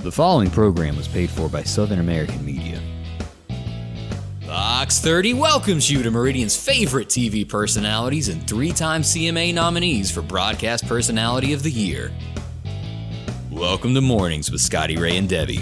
The following program was paid for by Southern American Media. Fox 30 welcomes you to Meridian's favorite TV personalities and three-time CMA nominees for Broadcast Personality of the Year. Welcome to Mornings with Scotty Ray and Debbie.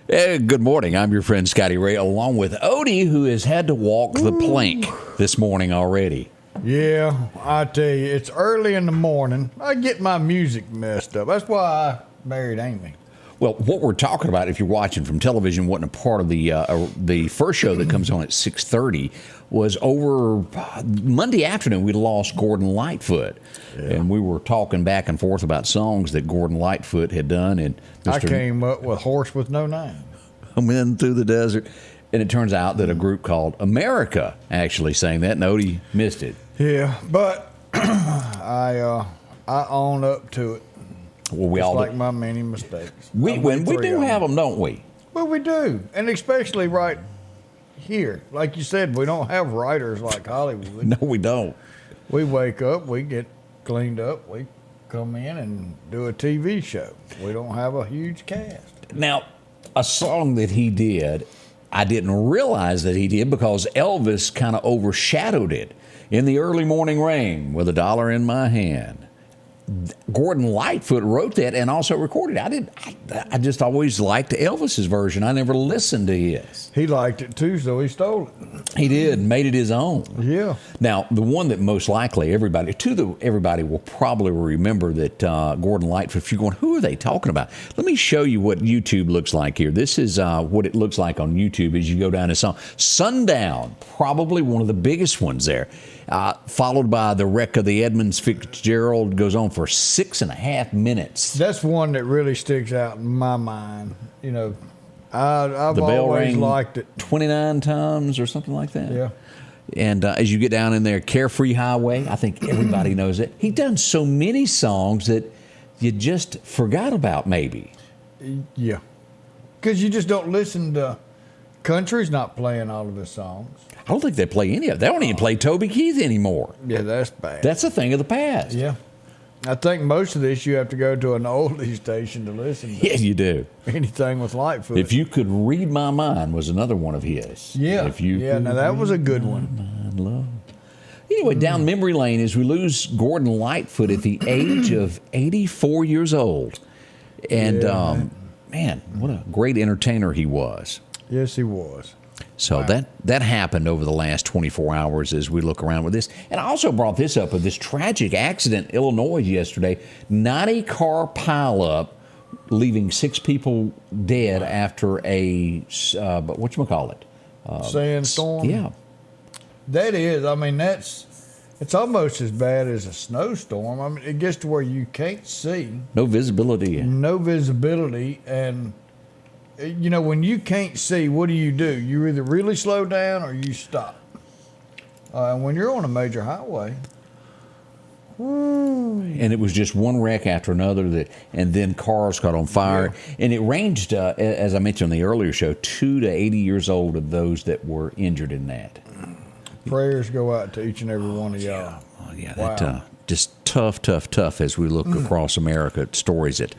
Good morning. I'm your friend Scotty Ray, along with Odie, who has had to walk the plank this morning already. Yeah, I tell you, it's early in the morning. I get my music messed up. That's why I married Amy. Well, what we're talking about, if you're watching from television, wasn't a part of the first show that comes on at 6:30, was over Monday afternoon. We lost Gordon Lightfoot, and we were talking back and forth about songs that Gordon Lightfoot had done. And I came up with "Horse with No Name." I'm in through the desert. And it turns out that a group called America actually sang that, and Odie missed it. Yeah, but I own up to it. Well, we Just all like do. my many mistakes. We do have them, don't we? Well, we do, and especially right here. Like you said, we don't have writers like Hollywood. No, we don't. We wake up, we get cleaned up, we come in and do a TV show. We don't have a huge cast. Now, a song that he did, I didn't realize that he did because Elvis kind of overshadowed it. In the early morning rain with $1 in my hand. Gordon Lightfoot wrote that and also recorded it. I just always liked Elvis's version. I never listened to his. He liked it too, so he stole it. He did, made it his own. Yeah. Now, the one that most likely everybody will probably remember that Gordon Lightfoot, if you're going, who are they talking about? Let me show you what YouTube looks like here. This is what it looks like on YouTube as you go down to song. Sundown, probably one of the biggest ones there. Followed by The Wreck of the Edmunds Fitzgerald, goes on for 6.5 minutes. That's one that really sticks out in my mind. You know, I've The bell always rang liked it. 29 times or something like that. Yeah. And as you get down in there, Carefree Highway, I think everybody knows it. He's done so many songs that you just forgot about maybe. Yeah. Because you just don't listen to country's not playing all of his songs. I don't think they play any of it. They don't even play Toby Keith anymore. Yeah, that's bad. That's a thing of the past. Yeah. I think most of this you have to go to an oldie station to listen to. Yeah, you do. Anything with Lightfoot. If You Could Read My Mind was another one of his. Yeah. Now that was a good one. Love. Anyway, down memory lane as we lose Gordon Lightfoot at the age of 84 years old. And, man, what a great entertainer he was. Yes, he was. So that happened over the last 24 hours as we look around with this. And I also brought this up with this tragic accident in Illinois yesterday. 90-car pileup leaving 6 people dead after a, whatchamacallit? Sandstorm? Yeah. That is, I mean, it's almost as bad as a snowstorm. I mean, it gets to where you can't see. No visibility. No visibility, and you know, when you can't see, what do? You either really slow down or you stop. And when you're on a major highway, and it was just one wreck after another, and then cars caught on fire. Yeah. And it ranged, as I mentioned in the earlier show, 2 to 80 years old of those that were injured in that. Prayers go out to each and every one of y'all. Oh, yeah, wow. That just tough as we look across America at stories that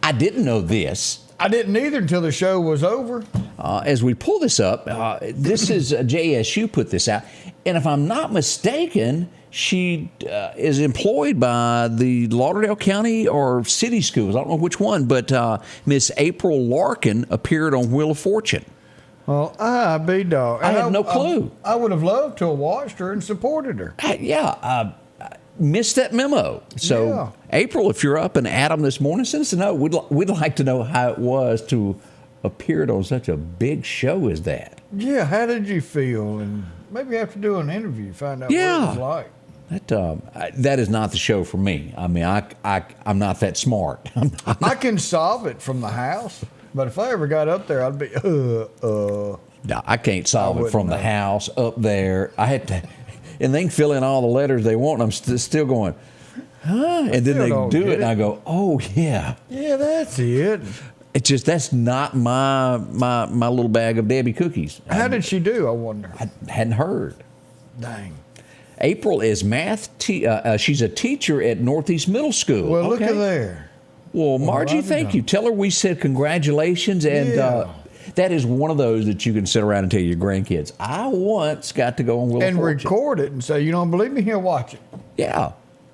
I didn't know this. I didn't either until the show was over. As we pull this up, this is JSU put this out. And if I'm not mistaken, she is employed by the Lauderdale County or City Schools. I don't know which one, but Miss April Larkin appeared on Wheel of Fortune. Well, I be dog. I had no clue. I would have loved to have watched her and supported her. Missed that memo. So, yeah. April, if you're up and Adam this morning, send us a note. We'd like to know how it was to appear on such a big show as that. Yeah, how did you feel? And maybe have to do an interview, find out what it was like. That is not the show for me. I mean, I'm not that smart. I can solve it from the house, but if I ever got up there, I'd be, No, I can't solve it from the house up there. I had to... And they can fill in all the letters they want, and I'm still going, huh? And then they do it, and I go, oh, yeah. Yeah, that's it. It's just, that's not my little bag of Debbie cookies. How did she do, I wonder? I hadn't heard. Dang. April is math. She's a teacher at Northeast Middle School. Well, look at there. Well, Margie, thank you. Tell her we said congratulations. And that is one of those that you can sit around and tell your grandkids. I once got to go on Wheel of Fortune. And record it and say, you don't believe me? Here, watch it. Yeah.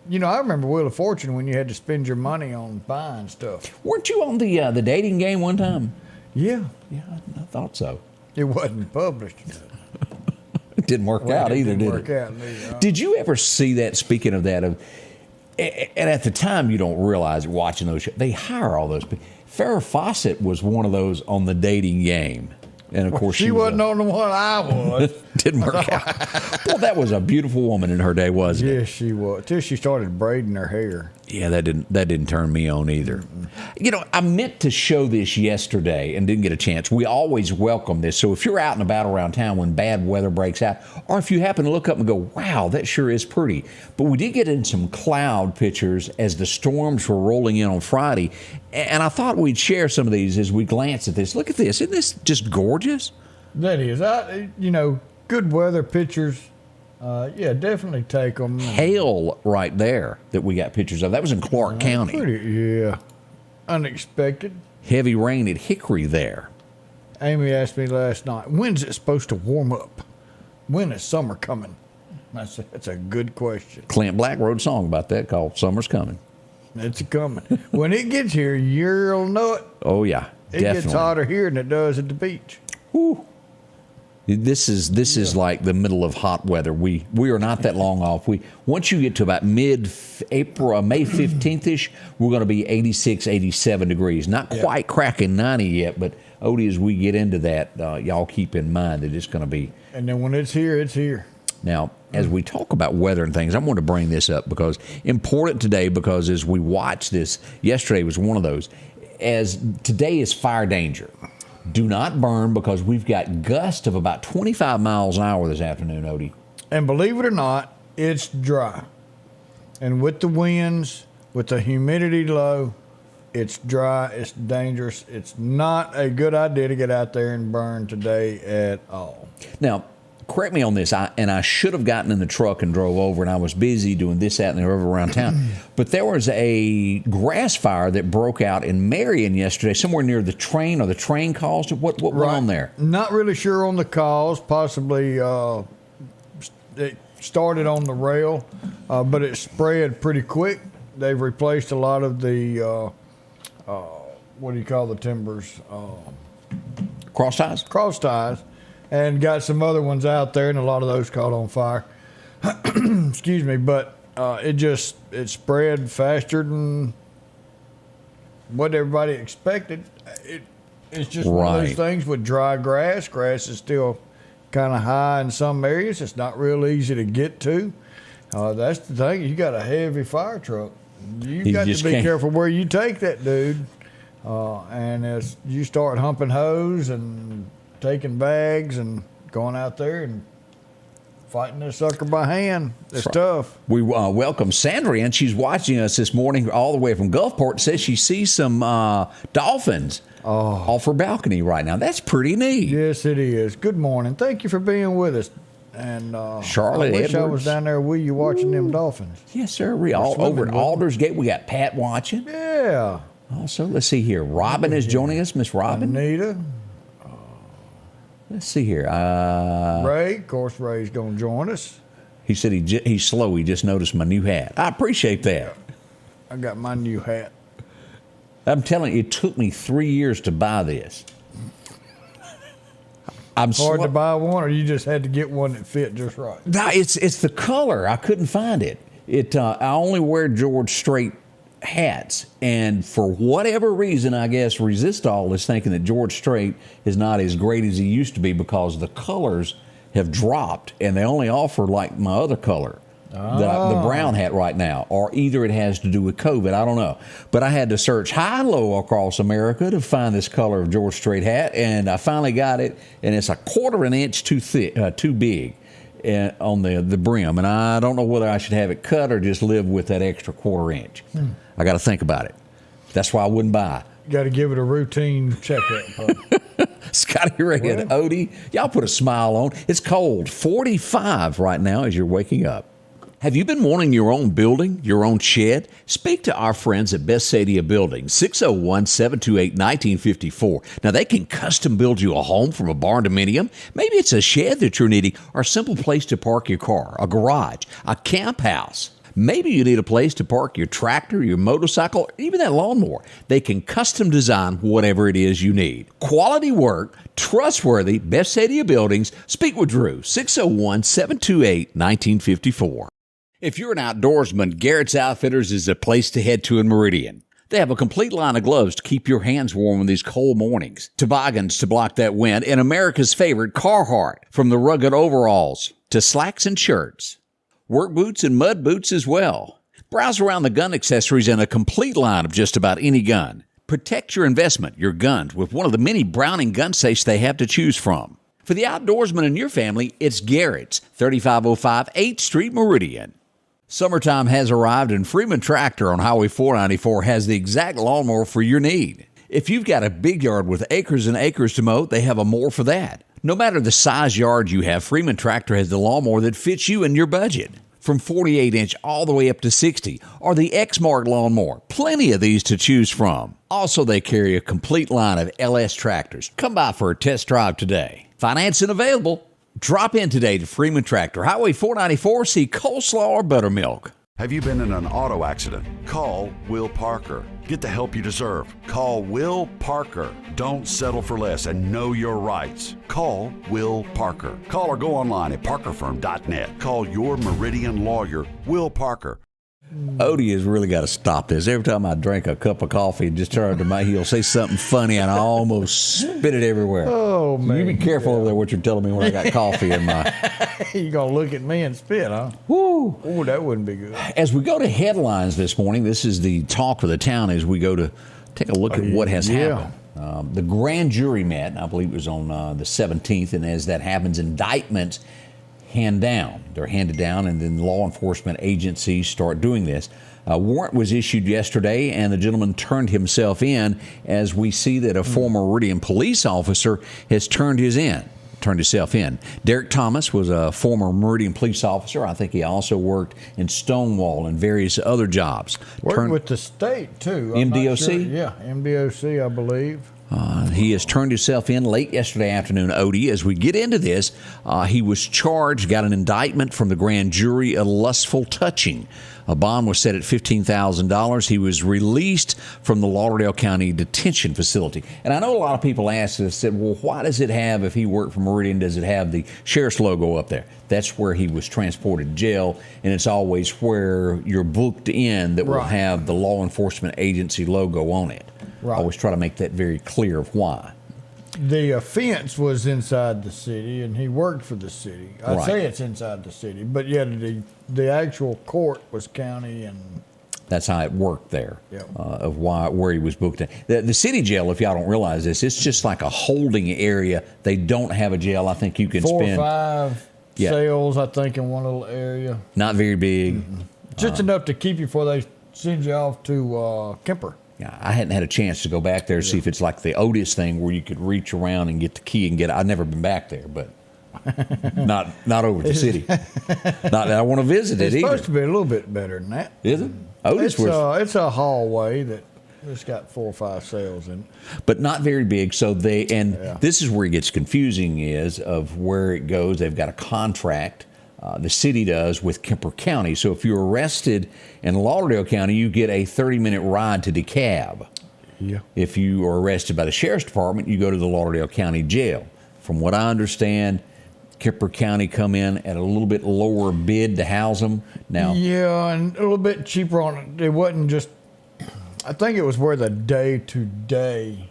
You know, I remember Wheel of Fortune when you had to spend your money on buying stuff. Weren't you on the dating game one time? Yeah. Yeah, I thought so. It wasn't published. It didn't work out either, did it? Did you ever see that, speaking of that, and at the time you don't realize it watching those shows, they hire all those people. Farrah Fawcett was one of those on the dating game. And of course, she wasn't on the one I was. Didn't work out. Well, that was a beautiful woman in her day, wasn't it? Yes, she was. Till she started braiding her hair. Yeah, that didn't turn me on either. Mm-mm. You know, I meant to show this yesterday and didn't get a chance. We always welcome this. So if you're out and about around town when bad weather breaks out, or if you happen to look up and go, wow, that sure is pretty. But we did get in some cloud pictures as the storms were rolling in on Friday. And I thought we'd share some of these as we glance at this. Look at this. Isn't this just gorgeous? That is. Good weather pictures. Definitely take them. Hail right there that we got pictures of. That was in Clark County. Unexpected. Heavy rain at Hickory there. Amy asked me last night, when's it supposed to warm up? When is summer coming? That's a good question. Clint Black wrote a song about that called Summer's Coming. It's coming. When it gets here, you'll know it. Oh, yeah. It gets hotter here than it does at the beach. Whew. This is like the middle of hot weather. We are not that long off. Once you get to about mid-April, May 15th-ish, we're going to be 86, 87 degrees. Not quite cracking 90 yet, but Odie, as we get into that, y'all keep in mind that it's going to be. And then when it's here, it's here. Now, as we talk about weather and things, I want to bring this up because important today, because as we watch this, yesterday was one of those. As today is fire danger. Do not burn because we've got gusts of about 25 miles an hour this afternoon, Odie. And believe it or not, it's dry. And with the winds, with the humidity low, it's dry, it's dangerous. It's not a good idea to get out there and burn today at all. Now, correct me on this, I should have gotten in the truck and drove over, and I was busy doing this, that, and the other around town. But there was a grass fire that broke out in Marion yesterday, somewhere near the train, or the train caused it. What went on there? Not really sure on the cause. Possibly it started on the rail, but it spread pretty quick. They've replaced a lot of the, what do you call the timbers? Cross ties? Cross ties. And got some other ones out there, and a lot of those caught on fire. Excuse me, but it spread faster than what everybody expected. It's just one of those things with dry grass. Grass is still kind of high in some areas. It's not real easy to get to. That's the thing. You got a heavy fire truck. You got to be careful where you take that dude. And as you start humping hose and taking bags and going out there and fighting this sucker by hand, it's tough. We welcome Sandra in. She's watching us this morning all the way from Gulfport. Says she sees some dolphins off her balcony right now. That's pretty neat. Yes, it is. Good morning. Thank you for being with us. And Charlotte I wish Edwards. I was down there with you watching them dolphins. Yes, sir. All over at Aldersgate. We got Pat watching. Yeah. Also, let's see here. Robin is joining us. Miss Robin. Anita. Let's see here. Ray, of course, Ray's going to join us. He said he's slow. He just noticed my new hat. I appreciate that. I got my new hat. I'm telling you, it took me 3 years to buy this. Hard to buy one, or you just had to get one that fit just right? No, it's the color. I couldn't find it. I only wear George Strait hats, and for whatever reason, I guess Resistol is thinking that George Strait is not as great as he used to be because the colors have dropped, and they only offer like my other color, the brown hat right now, or either it has to do with COVID, I don't know. But I had to search high and low across America to find this color of George Strait hat, and I finally got it, and it's a 1/4 inch too thick, too big on the brim, and I don't know whether I should have it cut or just live with that extra 1/4 inch. I got to think about it. That's why I wouldn't buy. You got to give it a routine checkup. Scotty Ray and Odie, y'all put a smile on. It's cold, 45 right now as you're waking up. Have you been wanting your own building, your own shed? Speak to our friends at Best Sadia Building, 601-728-1954. Now, they can custom build you a home from a barn dominium. Maybe it's a shed that you're needing or a simple place to park your car, a garage, a camp house. Maybe you need a place to park your tractor, your motorcycle, or even that lawnmower. They can custom design whatever it is you need. Quality work, trustworthy, Best Sadia Buildings. Speak with Drew, 601-728-1954. If you're an outdoorsman, Garrett's Outfitters is a place to head to in Meridian. They have a complete line of gloves to keep your hands warm in these cold mornings, toboggans to block that wind, and America's favorite, Carhartt, from the rugged overalls to slacks and shirts. Work boots and mud boots as well. Browse around the gun accessories and a complete line of just about any gun. Protect your investment, your guns, with one of the many Browning gun safes they have to choose from. For the outdoorsman in your family, it's Garrett's, 3505 8th Street, Meridian. Summertime has arrived, and Freeman Tractor on Highway 494 has the exact lawnmower for your need. If you've got a big yard with acres and acres to mow, they have a mower for that. No matter the size yard you have, Freeman Tractor has the lawnmower that fits you and your budget. From 48-inch all the way up to 60, or the X-Mark lawnmower. Plenty of these to choose from. Also, they carry a complete line of LS tractors. Come by for a test drive today. Financing available. Drop in today to Freeman Tractor, Highway 494, see coleslaw or buttermilk. Have you been in an auto accident? Call Will Parker. Get the help you deserve. Call Will Parker. Don't settle for less and know your rights. Call Will Parker. Call or go online at parkerfirm.net. Call your Meridian lawyer, Will Parker. Odie has really got to stop this. Every time I drink a cup of coffee and just turn to my he'll say something funny and I almost spit it everywhere. Oh, man. You be careful over there what you're telling me when I got coffee in my... You going to look at me and spit, huh? Woo! Oh, that wouldn't be good. As we go to headlines this morning, this is the talk of the town as we go to take a look at what has happened. The grand jury met, I believe it was on the 17th, and as that happens, indictments they're handed down, and then law enforcement agencies start doing this. A warrant was issued yesterday, and the gentleman turned himself in, as we see that a former Meridian police officer has turned himself in. Derek Thomas was a former Meridian police officer. I think he also worked in Stonewall and various other jobs. Worked with the state, too. MDOC? Sure. Yeah, MDOC, I believe. He has turned himself in late yesterday afternoon, Odie. As we get into this, he was charged, got an indictment from the grand jury of lustful touching. A bond was set at $15,000. He was released from the Lauderdale County detention facility. And I know a lot of people asked us, said, well, why does it have, if he worked for Meridian, does it have the sheriff's logo up there? That's where he was transported to jail, and it's always where you're booked in that will have the law enforcement agency logo on it. Right. I always try to make that very clear of why. The offense was inside the city, and he worked for the city. I'd say it's inside the city, but yet the actual court was county, and that's how it worked there. Of where he was booked in. The city jail, if y'all don't realize this, it's just like a holding area. They don't have a jail. I think you can spend 4 or 5 cells, I think, in one little area. Not very big. Mm-hmm. Just enough to keep you before they send you off to Kemper. Yeah, I hadn't had a chance to go back there to see if it's like the Otis thing where you could reach around and get the key and get it. I've never been back there, but not over the city. Not that I want to visit it either. It's supposed to be a little bit better than that. Is it? Otis it's a hallway that it's got 4 or 5 cells in it. But not very big. So this is where it gets confusing is of where it goes. They've got a contract. The city does with Kemper County. So if you're arrested in Lauderdale County, you get a 30-minute ride to DeKalb. Yeah. If you are arrested by the sheriff's department, you go to the Lauderdale County jail. From what I understand, Kemper County come in at a little bit lower bid to house them. Now, yeah, and a little bit cheaper on it. It wasn't just, I think it was where the day-to-day.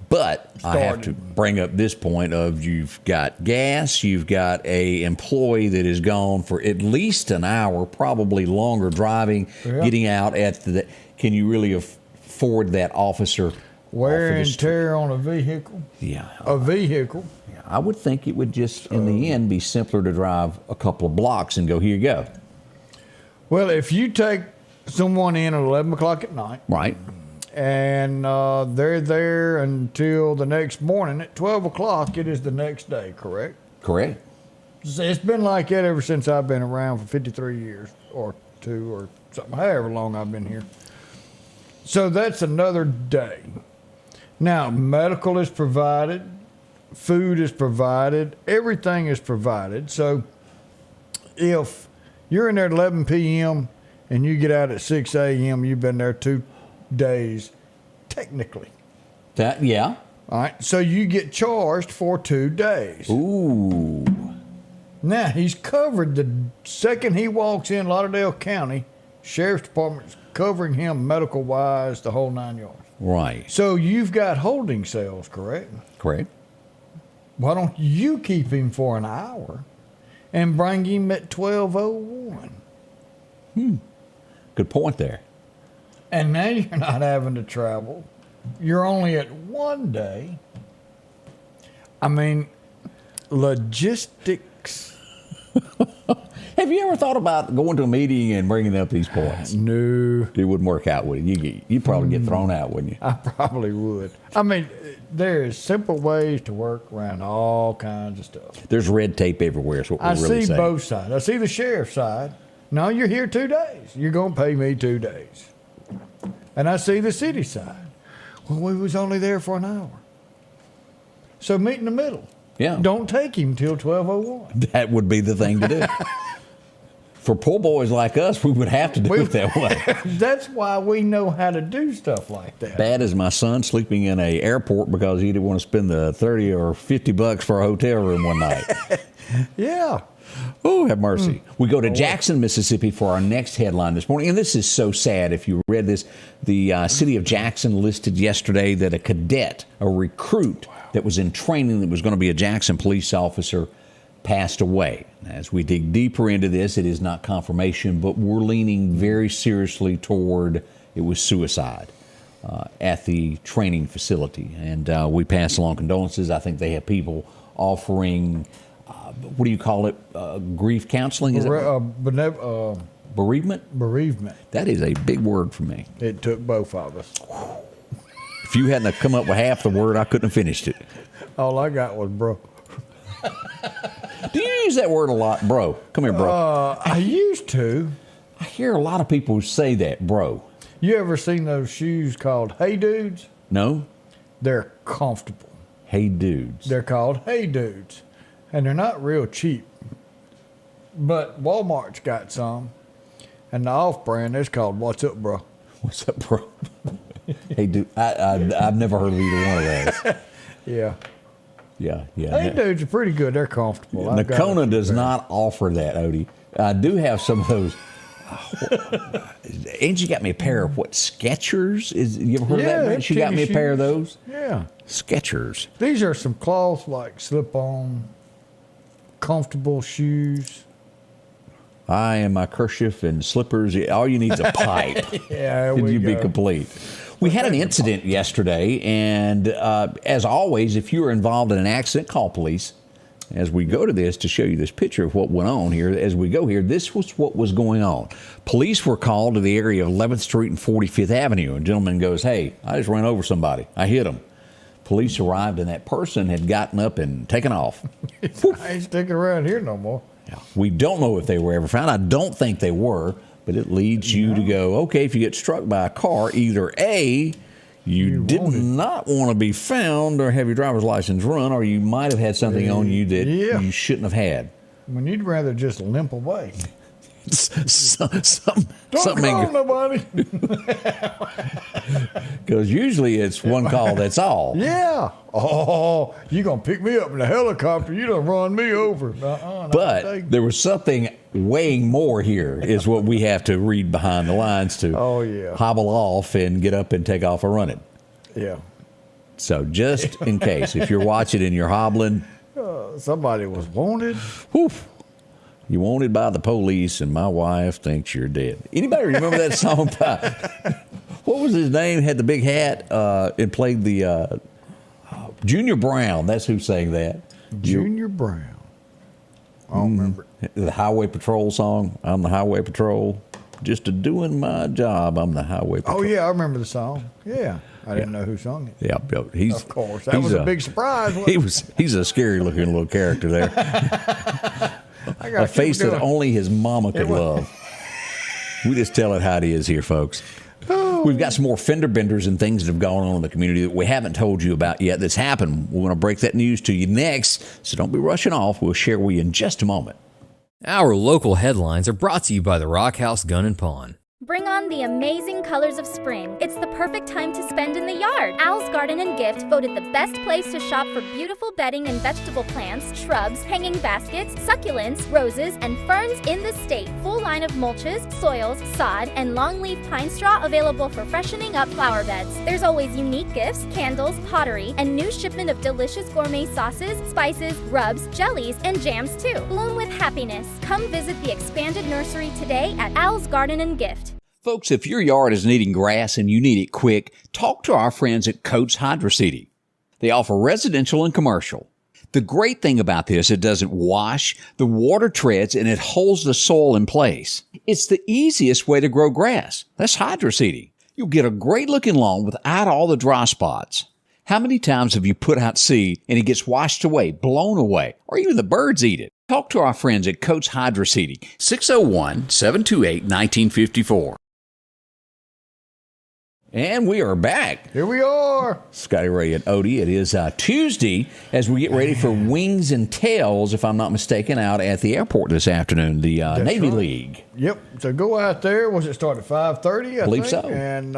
But I have to bring up this point of you've got gas, you've got a employee that is gone for at least an hour, probably longer driving, getting out at the. Can you really afford that officer? Wear and tear on a vehicle. Yeah, a vehicle. Yeah, I would think it would just in the end be simpler to drive a couple of blocks and go, here you go. Well, if you take someone in at 11 o'clock at night, right. And they're there until the next morning at 12 o'clock. It is the next day, correct? Correct. It's been like that ever since I've been around for 53 years or 2 or something, however long I've been here. So that's another day. Now, medical is provided, food is provided, everything is provided. So if you're in there at 11 p.m. and you get out at 6 a.m., you've been there 2 days, technically. Yeah. All right. So you get charged for 2 days. Ooh. Now, he's covered the second he walks in Lauderdale County, Sheriff's Department's covering him medical-wise, the whole 9 yards. Right. So you've got holding cells, correct? Correct. Why don't you keep him for an hour and bring him at 12:01? Good point there. And now you're not having to travel. You're only at 1 day. I mean, logistics. Have you ever thought about going to a meeting and bringing up these points? No. It wouldn't work out with you. You'd probably get thrown out, wouldn't you? I probably would. I mean, there's simple ways to work around all kinds of stuff. There's red tape everywhere is what we're I really see saying. both sides. I see the sheriff's side. No, you're here 2 days. You're going to pay me 2 days. And I see the city side. Well, we was only there for an hour. So meet in the middle. Yeah. Don't take him till 12:01. That would be the thing to do. For poor boys like us, we would have to do it that way. That's why we know how to do stuff like that. Bad as my son sleeping in a airport because he didn't want to spend the $30 or $50 for a hotel room one night. Yeah. Oh, have mercy. We go to Jackson, Mississippi for our next headline this morning. And this is so sad. If you read this, the city of Jackson listed yesterday that a cadet, a recruit that was in training that was going to be a Jackson police officer, passed away. As we dig deeper into this, it is not confirmation, but we're leaning very seriously toward it was suicide at the training facility. And we pass along condolences. I think they have people offering, what do you call it, grief counseling? Is it bereavement? Bereavement. That is a big word for me. It took both of us. If you hadn't have come up with half the word, I couldn't have finished it. All I got was bro. Do you use that word a lot, bro? Come here, bro. I used to. I hear a lot of people say that, bro. You ever seen those shoes called Hey Dudes? No? They're comfortable. Hey Dudes. They're called Hey Dudes. And they're not real cheap. But Walmart's got some. And the off-brand is called What's Up, Bro? What's up, bro? Hey, dude, I've never heard of either one of those. Yeah. Yeah. Hey Dudes are pretty good. They're comfortable. Nakona does not offer that, Odie. I do have some of those. Angie got me a pair of what, Skechers? You ever heard of that brand? She got me a pair of those. Yeah. Skechers. These are some cloth, like slip-on, comfortable shoes. I and my kerchief and slippers. All you need is a pipe. Yeah, and you'd be complete. We had an incident yesterday, and as always, if you were involved in an accident, call police. As we go to this, to show you this picture of what went on here, as we go here, this was what was going on. Police were called to the area of 11th Street and 45th Avenue. A gentleman goes, hey, I just ran over somebody. I hit him. Police arrived, and that person had gotten up and taken off. I ain't sticking around here no more. Yeah. We don't know if they were ever found. I don't think they were, but it leads you to go, okay, if you get struck by a car, either A, you did not want to be found or have your driver's license run, or you might have had something on you that you shouldn't have had. When you'd rather just limp away. Something call nobody. Because usually it's one call, that's all. Yeah. Oh, you going to pick me up in a helicopter. You done run me over. But there was something weighing more here is what we have to read behind the lines to hobble off and get up and take off a running. Yeah. So just in case, if you're watching and you're hobbling. Somebody was wanted. Woof. You're wanted by the police, and my wife thinks you're dead. Anybody remember that song? What was his name? Had the big hat and played the Junior Brown. That's who sang that. Junior Brown. I don't remember. The Highway Patrol song. I'm the Highway Patrol. just a doing my job. I'm the highway patrol. Oh, yeah, I remember the song. Yeah. I didn't know who sung it. Yeah, he's of course. That was a big surprise. He's a scary looking little character there. A face that only his mama could love. We just tell it how it is here, folks. Oh. We've got some more fender benders and things that have gone on in the community that we haven't told you about yet that's happened. We're going to break that news to you next, so don't be rushing off. We'll share with you in just a moment. Our local headlines are brought to you by the Rock House Gun and Pawn. Bring on the amazing colors of spring. It's the perfect time to spend in the yard. Al's Garden and Gift voted the best place to shop for beautiful bedding and vegetable plants, shrubs, hanging baskets, succulents, roses, and ferns in the state. Full line of mulches, soils, sod, and longleaf pine straw available for freshening up flower beds. There's always unique gifts, candles, pottery, and new shipment of delicious gourmet sauces, spices, rubs, jellies, and jams too. Bloom with happiness. Come visit the expanded nursery today at Al's Garden and Gift. Folks, if your yard is needing grass and you need it quick, talk to our friends at Coates Hydro Seeding. They offer residential and commercial. The great thing about this, it doesn't wash, the water treads, and it holds the soil in place. It's the easiest way to grow grass. That's hydro seeding. You'll get a great looking lawn without all the dry spots. How many times have you put out seed and it gets washed away, blown away, or even the birds eat it? Talk to our friends at Coates Hydro Seeding, 601-728-1954. And we are back. Here we are. Scotty Ray and Odie. It is Tuesday as we get ready for Wings and Tails, if I'm not mistaken, out at the airport this afternoon, the Navy right. League. Yep. So go out there. Was it start at 5:30? I believe think, so. And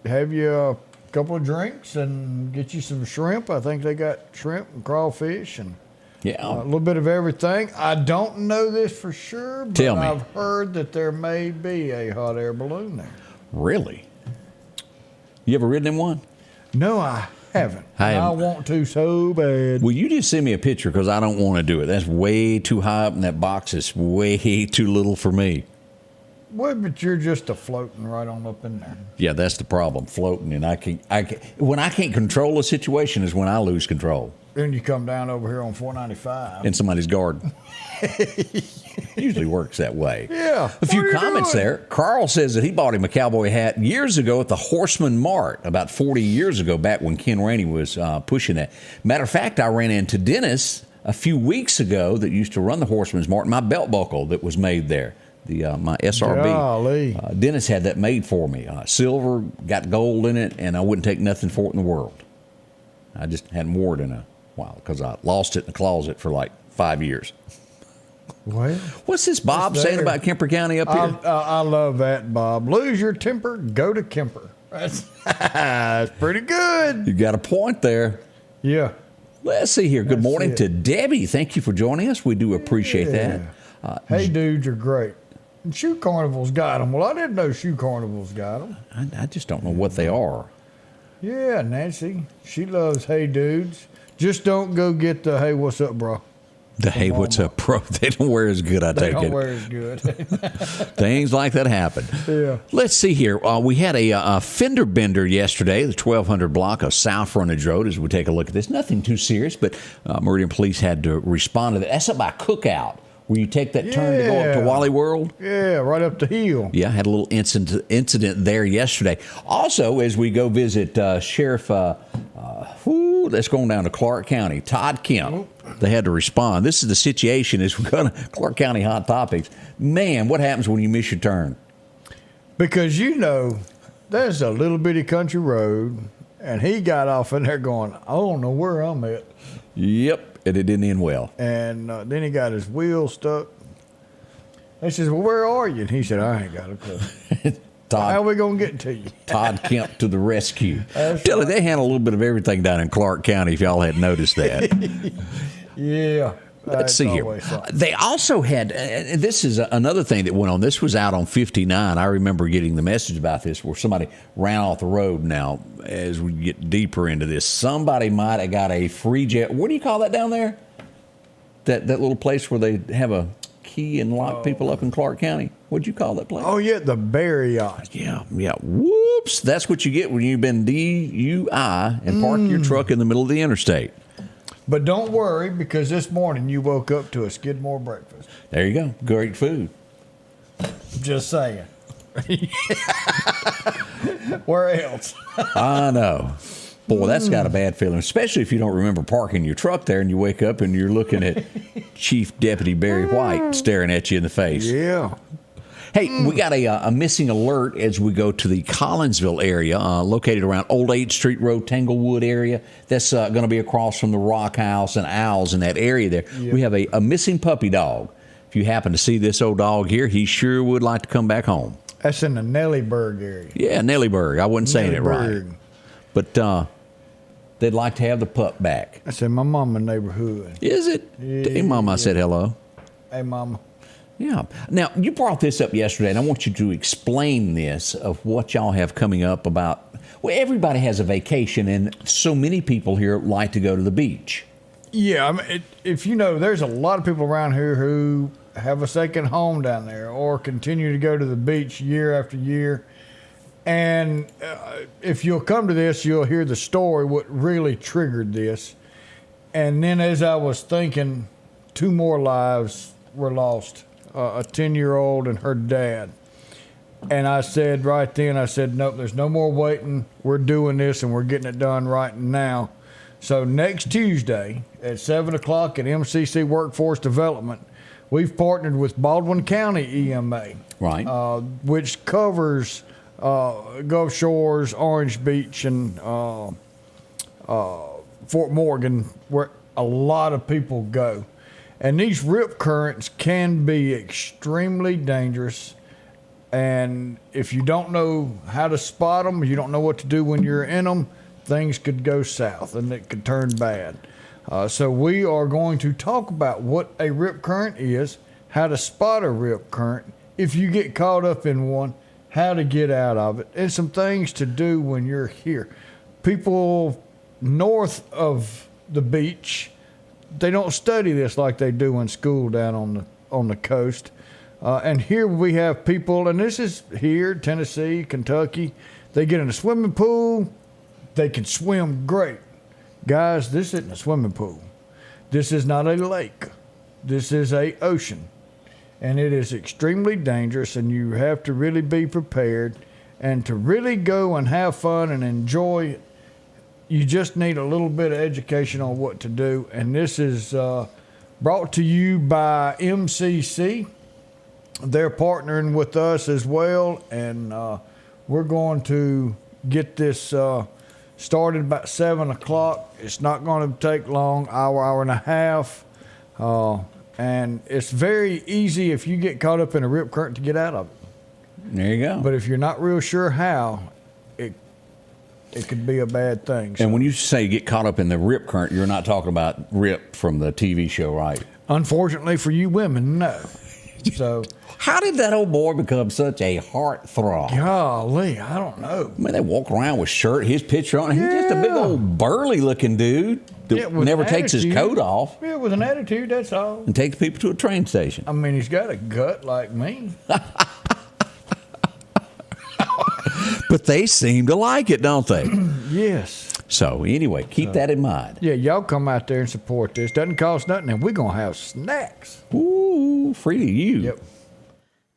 have you a couple of drinks and get you some shrimp. I think they got shrimp and crawfish and a little bit of everything. I don't know this for sure, but Tell me. I've heard that there may be a hot air balloon there. Really? You ever ridden in one? No, I haven't. I want to so bad. Well, you just send me a picture because I don't want to do it. That's way too high up, and that box is way too little for me. Well, but you're just floating right on up in there. Yeah, that's the problem, floating. And I can't. When I can't control a situation is when I lose control. Then you come down over here on 495. In somebody's garden. Usually works that way. Yeah. A few comments there. Carl says that he bought him a cowboy hat years ago at the Horseman Mart, about 40 years ago, back when Ken Rainey was pushing that. Matter of fact, I ran into Dennis a few weeks ago that used to run the Horseman's Mart, my belt buckle that was made there, my SRB. Golly. Dennis had that made for me. Silver, got gold in it, and I wouldn't take nothing for it in the world. I just hadn't worn it in a while because I lost it in the closet for like 5 years. Well, what's this Bob saying about Kemper County up here? I love that, Bob. Lose your temper, go to Kemper. That's pretty good. You got a point there. Yeah. Let's see here. Good morning to Debbie. Thank you for joining us. We do appreciate that. Hey, dudes are great. And Shoe Carnival's got them. Well, I didn't know Shoe Carnival's got them. I just don't know what they are. Yeah, Nancy. She loves Hey Dudes. Just don't go get the Hey, what's up, bro? The Hey, what's up, bro? They don't wear as good, I take it. They don't wear as good. Things like that happen. Yeah. Let's see here. We had a fender bender yesterday, the 1200 block of South Frontage Road, as we take a look at this. Nothing too serious, but Meridian Police had to respond to that. That's up by Cookout, where you take that turn to go up to Wally World. Yeah, right up the hill. Yeah, had a little incident there yesterday. Also, as we go visit Sheriff, that's going down to Clark County, Todd Kemp. They had to respond. This is the situation as we go to Clark County Hot Topics. Man, what happens when you miss your turn? Because, there's a little bitty country road, and he got off in there going, I don't know where I'm at. Yep, and it didn't end well. And then he got his wheel stuck. They says, well, where are you? And he said, I ain't got a clue. How are we going to get to you? Todd Kemp to the rescue. Tell you, they handle a little bit of everything down in Clark County, if y'all hadn't noticed that. Yeah. Let's see here. They also had, this is another thing that went on. This was out on 59. I remember getting the message about this where somebody ran off the road. Now, as we get deeper into this, somebody might have got a free jet. What do you call that down there? That little place where they have a key and lock people up in Clark County? What'd you call that place? Oh, yeah, the Berry Yacht. Yeah. Whoops. That's what you get when you've been DUI and park your truck in the middle of the interstate. But don't worry, because this morning you woke up to a Skidmore breakfast. There you go. Great food. Just saying. Where else? I know. Boy, that's got a bad feeling, especially if you don't remember parking your truck there and you wake up and you're looking at Chief Deputy Barry White staring at you in the face. Yeah. Hey, we got a missing alert as we go to the Collinsville area, located around Old 8th Street Road, Tanglewood area. That's going to be across from the Rock House and Owls in that area there. Yep. We have a missing puppy dog. If you happen to see this old dog here, he sure would like to come back home. That's in the Nellyburg area. Yeah, Nellyburg. I wasn't saying it right. But they'd like to have the pup back. That's in my mama's neighborhood. Is it? Yeah. Hey, Mama, I said hello. Hey, Mama. Yeah. Now, you brought this up yesterday, and I want you to explain this of what y'all have coming up about. Well, everybody has a vacation, and so many people here like to go to the beach. Yeah, I mean, if you know, there's a lot of people around here who have a second home down there or continue to go to the beach year after year. And if you'll come to this, you'll hear the story, what really triggered this. And then as I was thinking, 2 more lives were lost, a 10-year-old and her dad. And I said right then, nope, there's no more waiting. We're doing this and we're getting it done right now. So next Tuesday at 7 o'clock at MCC Workforce Development, we've partnered with Baldwin County EMA, right, which covers Gulf Shores, Orange Beach, and Fort Morgan, where a lot of people go. And these rip currents can be extremely dangerous. And if you don't know how to spot them, you don't know what to do when you're in them, things could go south and it could turn bad. So we are going to talk about what a rip current is, how to spot a rip current, if you get caught up in one, how to get out of it, and some things to do when you're here. People north of the beach, they don't study this like they do in school down on the coast. And here we have people, and this is here, Tennessee, Kentucky, they get in a swimming pool, they can swim great. Guys, this isn't a swimming pool. This is not a lake. This is a ocean. And it is extremely dangerous, and you have to really be prepared. And to really go and have fun and enjoy it, you just need a little bit of education on what to do. And this is brought to you by MCC. They're partnering with us as well, and we're going to get this started about 7 o'clock. It's not going to take long, hour and a half. And it's very easy if you get caught up in a rip current to get out of it. There you go. But if you're not real sure how, it could be a bad thing. So. And when you say get caught up in the rip current, you're not talking about Rip from the TV show, right? Unfortunately for you women, no. So how did that old boy become such a heartthrob? Golly, I don't know. I mean, they walk around with his picture on. He's just a big old burly looking dude that never takes his coat off. Yeah, with an attitude, that's all. And takes people to a train station. I mean, he's got a gut like me. But they seem to like it, don't they? Yes. So anyway, keep that in mind. Yeah, y'all come out there and support this. Doesn't cost nothing, and we're going to have snacks. Ooh, free to you. Yep.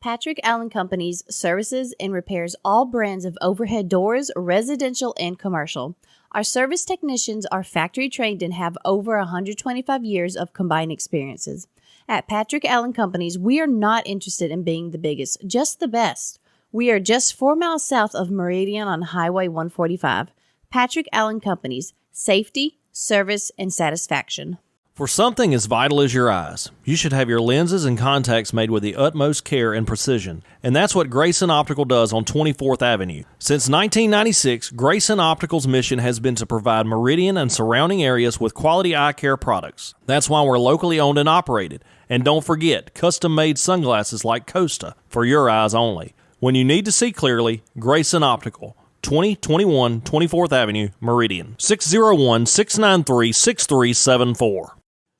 Patrick Allen Companies services and repairs all brands of overhead doors, residential and commercial. Our service technicians are factory trained and have over 125 years of combined experiences. At Patrick Allen Companies, we are not interested in being the biggest, just the best. We are just 4 miles south of Meridian on Highway 145. Patrick Allen Companies, safety, service, and satisfaction. For something as vital as your eyes, you should have your lenses and contacts made with the utmost care and precision. And that's what Grayson Optical does on 24th Avenue. Since 1996, Grayson Optical's mission has been to provide Meridian and surrounding areas with quality eye care products. That's why we're locally owned and operated. And don't forget, custom-made sunglasses like Costa for your eyes only. When you need to see clearly, Grayson Optical. 2021 24th Avenue, Meridian. 601-693-6374.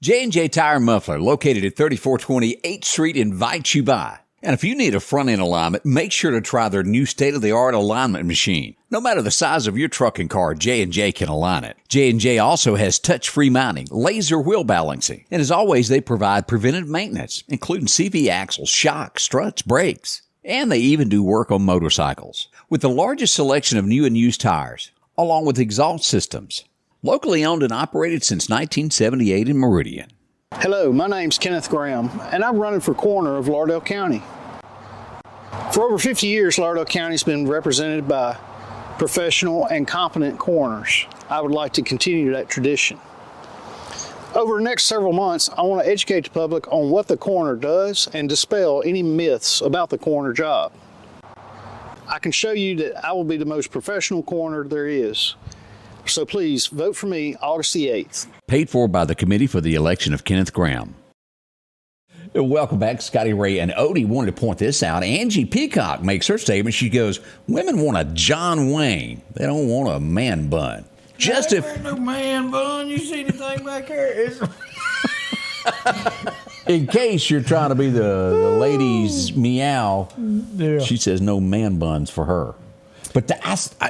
J&J Tire and Muffler, located at 3420 8th Street, invites you by And if you need a front-end alignment, make sure to try their new state-of-the-art alignment machine. No matter the size of your truck and car, J&J can align it. J&J also has touch-free mounting, laser wheel balancing, and as always, they provide preventive maintenance, including CV axles, shocks, struts, brakes, and they even do work on motorcycles. With the largest selection of new and used tires, along with exhaust systems. Locally owned and operated since 1978 in Meridian. Hello, my name's Kenneth Graham, and I'm running for coroner of Lauderdale County. For over 50 years, Lauderdale County's been represented by professional and competent coroners. I would like to continue that tradition. Over the next several months, I want to educate the public on what the coroner does and dispel any myths about the coroner job. I can show you that I will be the most professional coroner there is. So please vote for me August the 8th. Paid for by the Committee for the Election of Kenneth Graham. Welcome back. Scotty Ray and Odie wanted to point this out. Angie Peacock makes her statement. She goes, women want a John Wayne. They don't want a man bun. Just if no man bun, you see anything back there? in case you're trying to be the ladies meow, Yeah. she says no man buns for her. But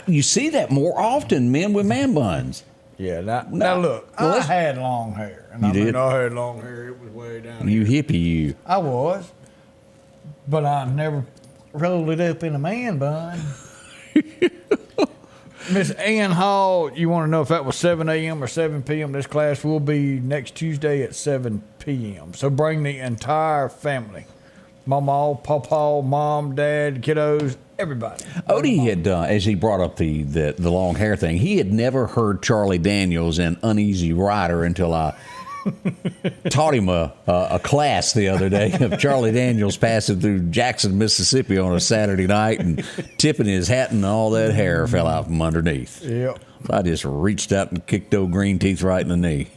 you see that more often, men with man buns. Yeah, now look, I had long hair. And You did? I had long hair. It was way down You here. hippie, you. I was, but I never rolled it up in a man bun. Miss Ann Hall, you want to know if that was 7 a.m. or 7 p.m.? This class will be next Tuesday at 7 p.m. So bring the entire family. Mama, Papa, Mom, Dad, kiddos, everybody. Odie had, as he brought up the long hair thing, he had never heard Charlie Daniels in Uneasy Rider until I taught him a class the other day of Charlie Daniels passing through Jackson, Mississippi on a Saturday night and tipping his hat and all that hair fell out from underneath. Yep. So I just reached out and kicked old Green Teeth right in the knee.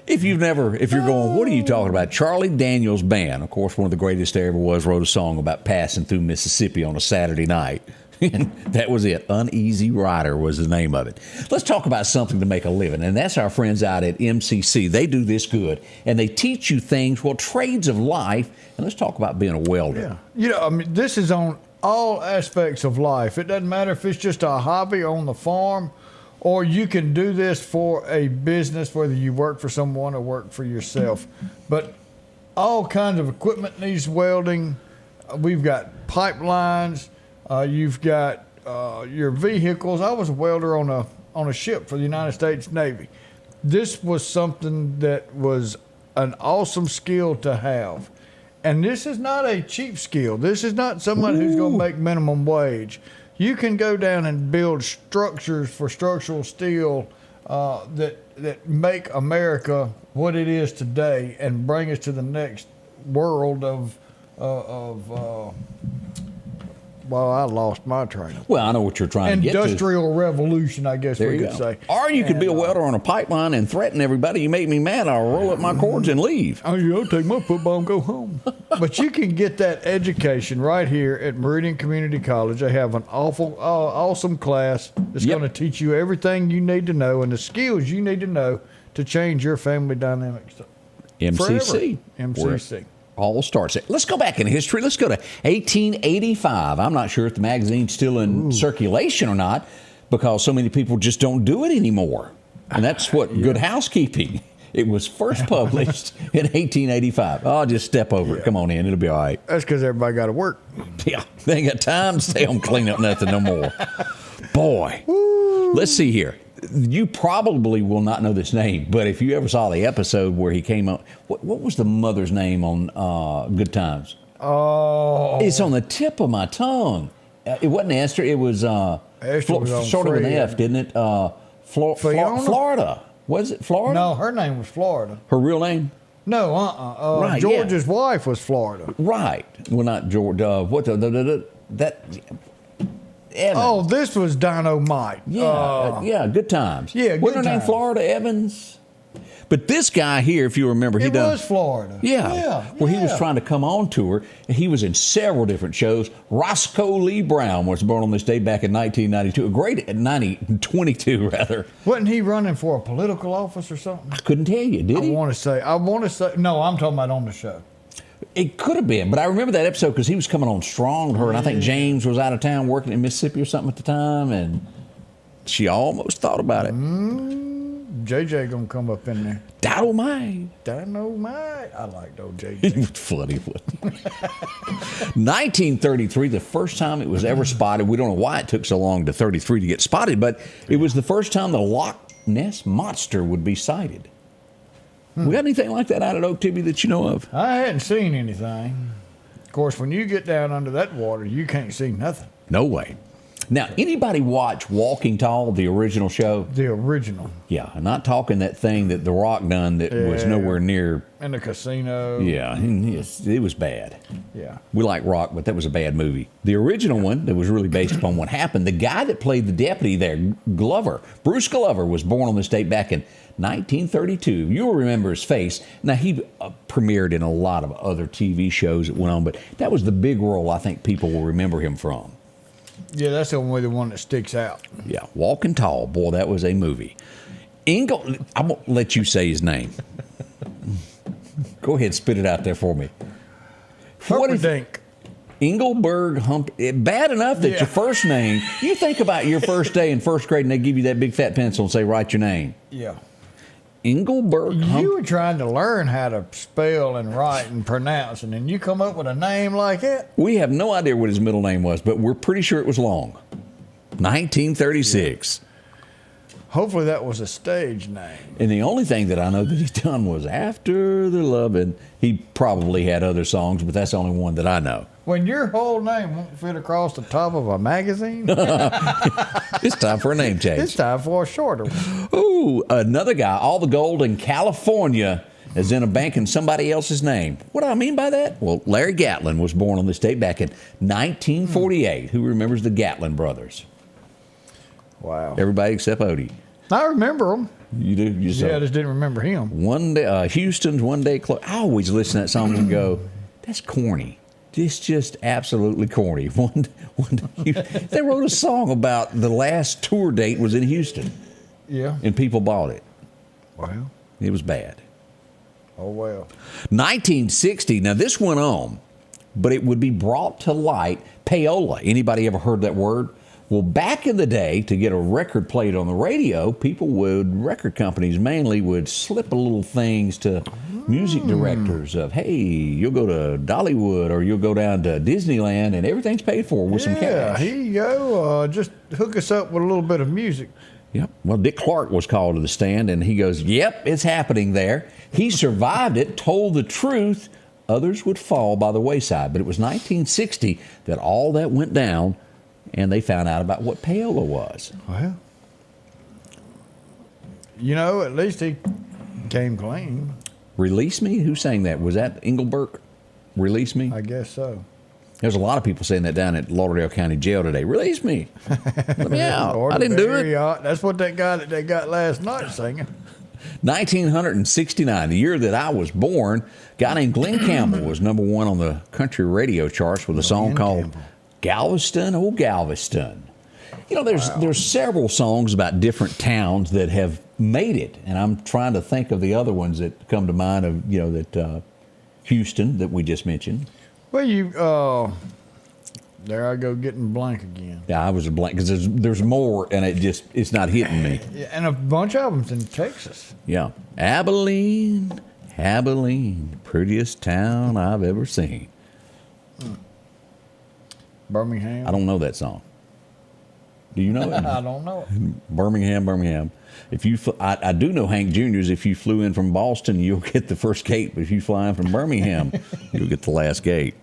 If you're going, what are you talking about? Charlie Daniels Band, of course, one of the greatest there ever was, wrote a song about passing through Mississippi on a Saturday night. And that was it. Uneasy Rider was the name of it. Let's talk about something to make a living, and that's our friends out at MCC. They do this good, and they teach you things, trades of life, and let's talk about being a welder. Yeah. This is on all aspects of life. It doesn't matter if it's just a hobby on the farm, or you can do this for a business, whether you work for someone or work for yourself. But all kinds of equipment needs welding. We've got pipelines. You've got your vehicles. I was a welder on a ship for the United States Navy. This was something that was an awesome skill to have. And this is not a cheap skill. This is not someone who's going to make minimum wage. You can go down and build structures for structural steel that make America what it is today and bring us to the next world of well, I lost my train. Well, I know what you're trying to get to. Industrial revolution, I guess we could say. Or you could be a welder on a pipeline and threaten everybody. You make me mad, I'll roll up my cords and leave. I'll take my football and go home. But you can get that education right here at Meridian Community College. They have an awesome class that's going to teach you everything you need to know and the skills you need to know to change your family dynamics. MCC. Forever. MCC. All starts. Let's go back in history. Let's go to 1885. I'm not sure if the magazine's still in circulation or not because so many people just don't do it anymore. And that's what Good Housekeeping. It was first published in 1885. I'll just step over it. Come on in. It'll be all right. That's because everybody got to work. Yeah. They ain't got time to stay home clean up nothing no more. Boy. Let's see here. You probably will not know this name, but if you ever saw the episode where he came up, what was the mother's name on Good Times? Oh. It's on the tip of my tongue. It wasn't Esther. It was, Esther was sort of an Fred. F, didn't it? Florida. Was it Florida? No, her name was Florida. Her real name? No, Right, George's wife was Florida. Right. Well, not George. That... Evans. Oh, this was Dynamite. Yeah, Good Times. Yeah, Wasn't her Good name Times. Florida Evans? But this guy here, if you remember, It was Florida. Yeah, where he was trying to come on tour. He was in several different shows. Roscoe Lee Brown was born on this day back in 1992. Great at 22 rather. Wasn't he running for a political office or something? I couldn't tell you, did he? I want to say. No, I'm talking about on the show. It could have been, but I remember that episode because he was coming on strong to her, and I think James was out of town working in Mississippi or something at the time, and she almost thought about it. JJ gonna come up in there. Dynamite. Dynamite. I liked old He JJ. was funny. 1933, the first time it was ever spotted. We don't know why it took so long to 33 to get spotted, but it was the first time the Loch Ness Monster would be sighted. We got anything like that out at Okeechobee that you know of? I hadn't seen anything. Of course, when you get down under that water, you can't see nothing. No way. Now, anybody watch Walking Tall, the original show? The original. Yeah, I'm not talking that thing that The Rock done that was nowhere near. In the casino. Yeah, it was bad. Yeah. We like Rock, but that was a bad movie. The original one that was really based upon what happened, the guy that played the deputy there, Bruce Glover, was born on this date back in 1932. You'll remember his face. Now, he premiered in a lot of other TV shows that went on, but that was the big role I think people will remember him from. Yeah, that's the only one that sticks out. Yeah, Walking Tall. Boy, that was a movie. I'm going to let you say his name. Go ahead, spit it out there for me. Humperdinck. Engelberg bad enough that your first name, you think about your first day in first grade and they give you that big fat pencil and say, write your name. Yeah. Engelberg You were trying to learn how to spell and write and pronounce, and then you come up with a name like that? We have no idea what his middle name was, but we're pretty sure it was long. 1936. Yeah. Hopefully that was a stage name. And the only thing that I know that he done was After the Lovin'. He probably had other songs, but that's the only one that I know. When your whole name won't fit across the top of a magazine, It's time for a name change. it's time for a shorter one. Ooh, another guy, all the gold in California is in a bank in somebody else's name. What do I mean by that? Well, Larry Gatlin was born on this date back in 1948. Who remembers the Gatlin brothers? Wow. Everybody except Odie. I remember him. You do? Yeah, I just didn't remember him. One day, Houston's One Day Close. I always listen to that song and go, that's corny. It's just absolutely corny. They wrote a song about the last tour date was in Houston, Yeah. and people bought it. Wow. It was bad. Oh, well. 1960. Now, this went on, but it would be brought to light. Payola. Anybody ever heard that word? Well, back in the day, to get a record played on the radio, record companies mainly would slip a little things to music directors of, hey, you'll go to Dollywood or you'll go down to Disneyland and everything's paid for with some cash. Here you go. Just hook us up with a little bit of music. Yep. Well, Dick Clark was called to the stand and he goes, yep, it's happening there. He survived it, told the truth. Others would fall by the wayside. But it was 1960 that all that went down. And they found out about what payola was. Well, you know, at least he came clean. Release Me? Who sang that? Was that Engelberg? Release Me? I guess so. There's a lot of people saying that down at Lauderdale County Jail today. Release me. Let me out. I didn't do it. That's what that guy that they got last night singing. 1969, the year that I was born, a guy named Glenn Campbell was number one on the country radio charts with a song called Galveston, Oh Galveston. You know, there's several songs about different towns that have made it, and I'm trying to think of the other ones that come to mind of, you know, that Houston that we just mentioned. Well, there I go getting blank again. Yeah, I was a blank because there's more, and it's not hitting me. Yeah, and a bunch of them's in Texas. Yeah, Abilene, prettiest town I've ever seen. Birmingham. I don't know that song. Do you know it? I don't know it. Birmingham. If you, I do know Hank Jr.'s. If you flew in from Boston, you'll get the first gate. But if you fly in from Birmingham, you'll get the last gate.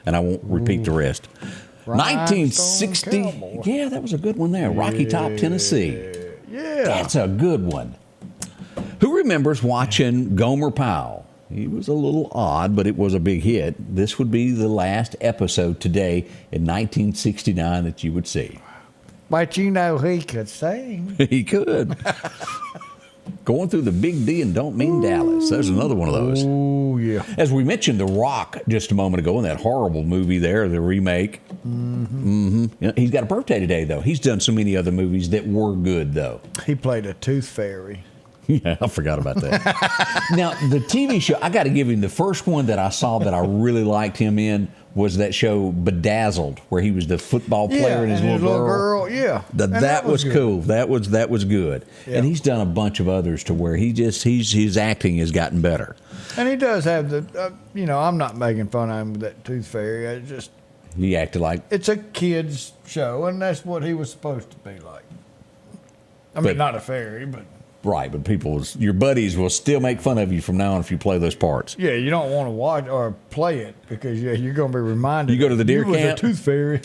And I won't repeat the rest. 1960. Yeah, that was a good one there. Rocky Top, Tennessee. Yeah. That's a good one. Who remembers watching Gomer Pyle? He was a little odd, but it was a big hit. This would be the last episode today in 1969 that you would see. But you know he could sing. He could. Going through the Big D and don't mean Dallas. There's another one of those. Oh, yeah. As we mentioned, The Rock just a moment ago in that horrible movie there, the remake. You know, he's got a birthday today, though. He's done so many other movies that were good, though. He played a tooth fairy. Yeah, I forgot about that. Now, the TV show, I got to give him the first one that I saw that I really liked him in was that show Bedazzled, where he was the football player and his little girl. Yeah, That was cool. That was good. Yeah. And he's done a bunch of others to where his acting has gotten better. And he does have the, I'm not making fun of him with that tooth fairy. I just He acted like it's a kid's show, and that's what he was supposed to be like. I mean, not a fairy, but. right, but your buddies will still make fun of you from now on if you play those parts. Yeah, you don't want to watch or play it because you're going to be reminded. You go to the deer you camp, was a tooth fairy.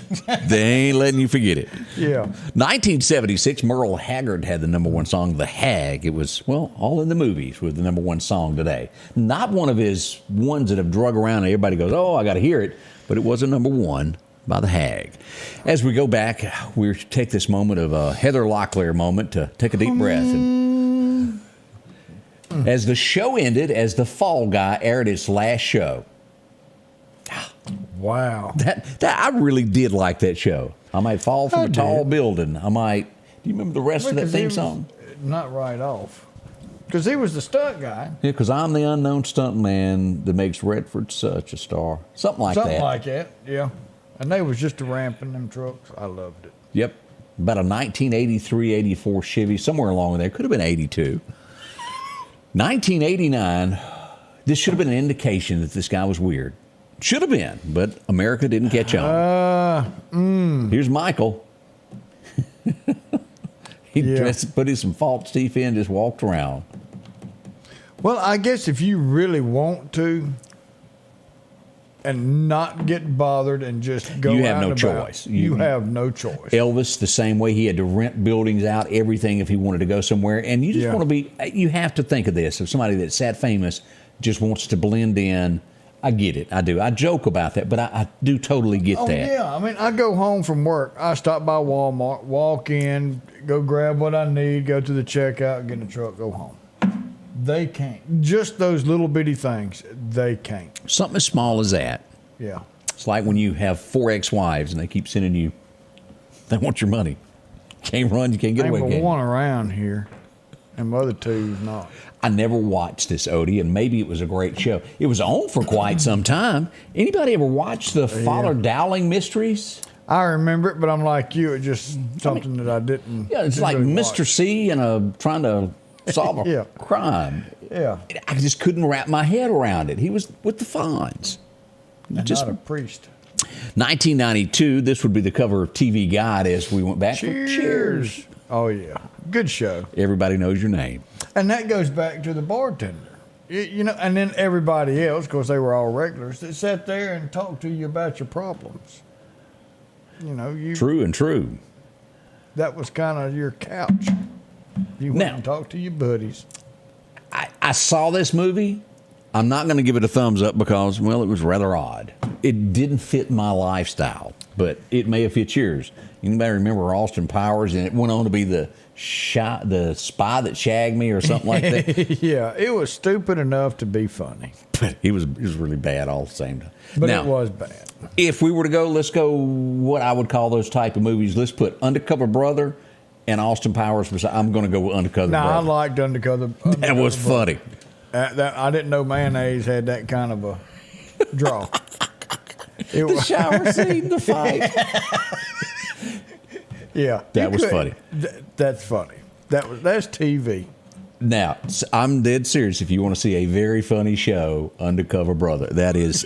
They ain't letting you forget it. Yeah. 1976, Merle Haggard had the number one song, The Hag. It was, all in the movies with the number one song today. Not one of his ones that have drug around and everybody goes, oh, I got to hear it. But it was a number one by The Hag. As we go back, we take this moment of a Heather Locklear moment to take a deep breath. And as the show ended, as The Fall Guy aired its last show. Wow. That I really did like that show. I might fall from a tall building. Do you remember the rest of that theme song? Not right off. Because he was the stunt guy. Yeah, because I'm the unknown stunt man that makes Redford such a star. Something like that, yeah. And they was just a ramp in them trucks. I loved it. Yep. About a 1983, 84 Chevy, somewhere along there. Could have been 82. 1989, this should have been an indication that this guy was weird. Should have been, but America didn't catch on. Here's Michael. He put some false teeth in, just walked around. Well, I guess if you really want to and not get bothered and just go you have out no and about, choice. You have no choice. Elvis, the same way, he had to rent buildings out, everything if he wanted to go somewhere. And you just want to you have to think of this. If somebody that's that famous just wants to blend in, I get it. I do. I joke about that, but I do totally get that. Yeah. I mean, I go home from work. I stop by Walmart, walk in, go grab what I need, go to the checkout, get in the truck, go home. They can't. Just those little bitty things, they can't. Something as small as that. Yeah. It's like when you have 4 ex-wives and they keep sending you, they want your money. Can't run, you can't get away. Ain't but one around here, and the other two's not. I never watched this, Odie, and maybe it was a great show. It was on for quite some time. Anybody ever watch the Father Dowling Mysteries? I remember it, but I'm like you. It's just something that I didn't. Yeah, it's like really Mr. watch. C and trying to solve a crime. Yeah. I just couldn't wrap my head around it. He was with the Fonz. Just not a priest. 1992, this would be the cover of TV Guide as we went back. Cheers. Oh, yeah. Good show. Everybody knows your name. And that goes back to the bartender. And then everybody else, of course, they were all regulars, that sat there and talked to you about your problems. True. That was kind of your couch. You went and talked to your buddies. I saw this movie. I'm not going to give it a thumbs up because, it was rather odd. It didn't fit my lifestyle, but it may have fit yours. Anybody remember Austin Powers? And it went on to be the spy that shagged me or something like that. Yeah, it was stupid enough to be funny. But it was really bad all the same time. But now, it was bad. If we were to go, let's go what I would call those type of movies. Let's put Undercover Brother and Austin Powers. I'm going to go with Undercover Brother. I liked Undercover That was funny. I didn't know mayonnaise had that kind of a draw. The shower scene, the fight. Yeah. That was funny. That's funny. That's TV. Now, I'm dead serious. If you want to see a very funny show, Undercover Brother, that is...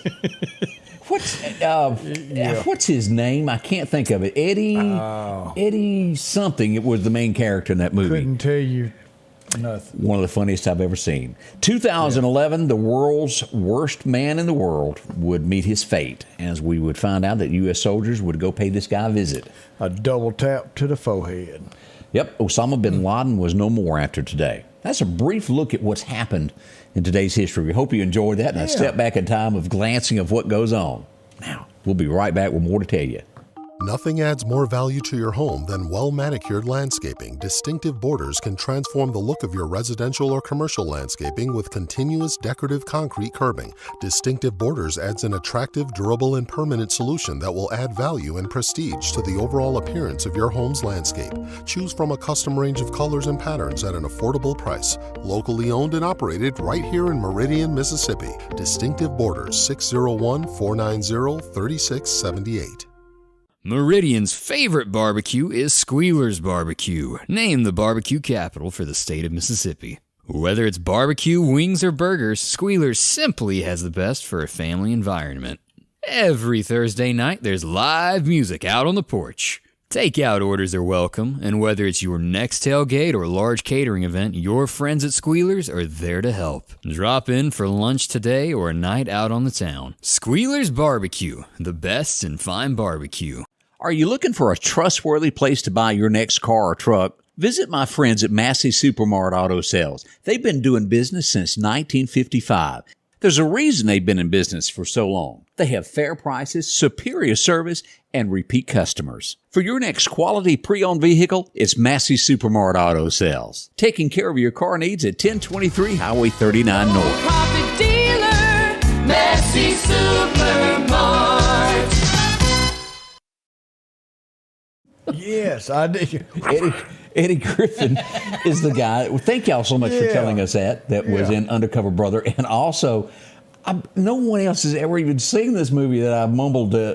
What's his name? I can't think of it. Eddie something. It was the main character in that movie. Couldn't tell you nothing. One of the funniest I've ever seen. 2011, the world's worst man in the world would meet his fate, as we would find out that U.S. soldiers would go pay this guy a visit. A double tap to the forehead. Yep, Osama bin Laden was no more after today. That's a brief look at what's happened in today's history. We hope you enjoyed that, and a step back in time of glancing of what goes on. Now, we'll be right back with more to tell you. Nothing adds more value to your home than well-manicured landscaping. Distinctive Borders can transform the look of your residential or commercial landscaping with continuous decorative concrete curbing. Distinctive Borders adds an attractive, durable, and permanent solution that will add value and prestige to the overall appearance of your home's landscape. Choose from a custom range of colors and patterns at an affordable price. Locally owned and operated right here in Meridian, Mississippi. Distinctive Borders, 601-490-3678. Meridian's favorite barbecue is Squealer's Barbecue, named the barbecue capital for the state of Mississippi. Whether it's barbecue, wings, or burgers, Squealer's simply has the best for a family environment. Every Thursday night, there's live music out on the porch. Takeout orders are welcome, and whether it's your next tailgate or large catering event, your friends at Squealer's are there to help. Drop in for lunch today or a night out on the town. Squealer's Barbecue, the best in fine barbecue. Are you looking for a trustworthy place to buy your next car or truck? Visit my friends at Massey Supermart Auto Sales. They've been doing business since 1955. There's a reason they've been in business for so long. They have fair prices, superior service, and repeat customers. For your next quality pre-owned vehicle, it's Massey Supermart Auto Sales. Taking care of your car needs at 1023 Highway 39 North. Profit dealer, Massey Supermart. Yes, I did. Eddie Griffin is the guy. Well, thank y'all so much for telling us that was in Undercover Brother. And also, no one else has ever even seen this movie that I mumbled to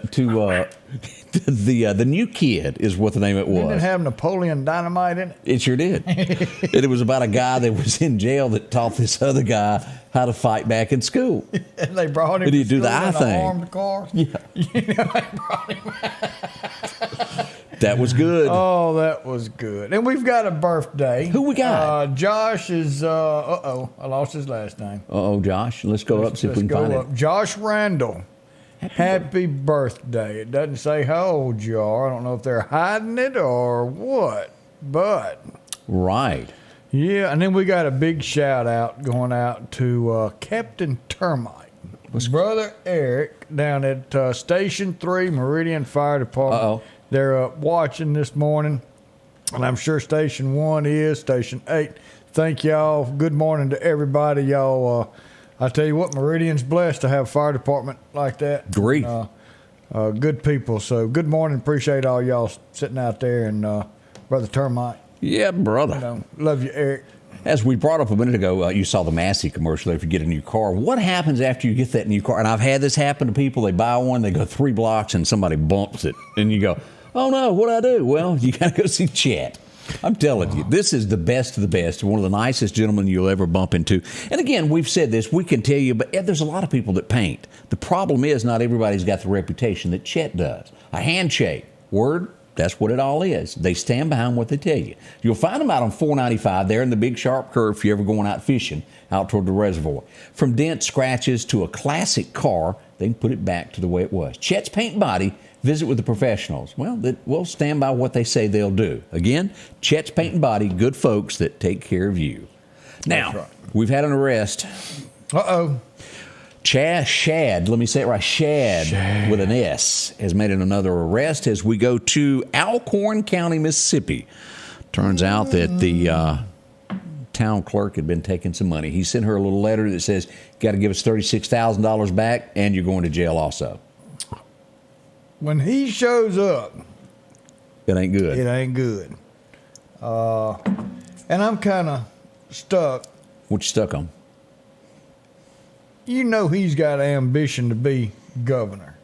the New Kid is what the name it was. Didn't it have Napoleon Dynamite in it? It sure did. And it was about a guy that was in jail that taught this other guy how to fight back in school. And they brought him to do the eye thing. Armed car. Yeah. They brought him. That was good. Oh, that was good. And we've got a birthday. Who we got? Josh is, I lost his last name. Josh. Let's go up, see if we can find it. Josh Randall. Happy birthday. It doesn't say how old you are. I don't know if they're hiding it or what, but. Right. Yeah, and then we got a big shout out going out to Captain Termite. Brother Eric down at Station 3 Meridian Fire Department. They're watching this morning, and I'm sure Station 1 is, Station 8. Thank y'all. Good morning to everybody. Y'all, I tell you what, Meridian's blessed to have a fire department like that. Great. Good people. So good morning. Appreciate all y'all sitting out there, and Brother Termite. Yeah, brother. Love you, Eric. As we brought up a minute ago, you saw the Massey commercial if you get a new car. What happens after you get that new car? And I've had this happen to people. They buy one, they go 3 blocks, and somebody bumps it. And you go, oh, no, what'd I do? Well, you got to go see Chet. I'm telling you, this is the best of the best. One of the nicest gentlemen you'll ever bump into. And again, we've said this, we can tell you, but there's a lot of people that paint. The problem is not everybody's got the reputation that Chet does. A handshake, word, that's what it all is. They stand behind what they tell you. You'll find them out on 495 there in the big sharp curve if you're ever going out fishing out toward the reservoir. From dent scratches to a classic car, they can put it back to the way it was. Chet's Paint and Body. Visit with the professionals. Well, we'll stand by what they say they'll do. Again, Chet's Paint and Body, good folks that take care of you. Now, we've had an arrest. Shad, let me say it right, Shad with an S, has made another arrest as we go to Alcorn County, Mississippi. Turns out that the town clerk had been taking some money. He sent her a little letter that says, got to give us $36,000 back and you're going to jail also. When he shows up, it ain't good. It ain't good. And I'm kind of stuck. What you stuck on? You know he's got ambition to be governor.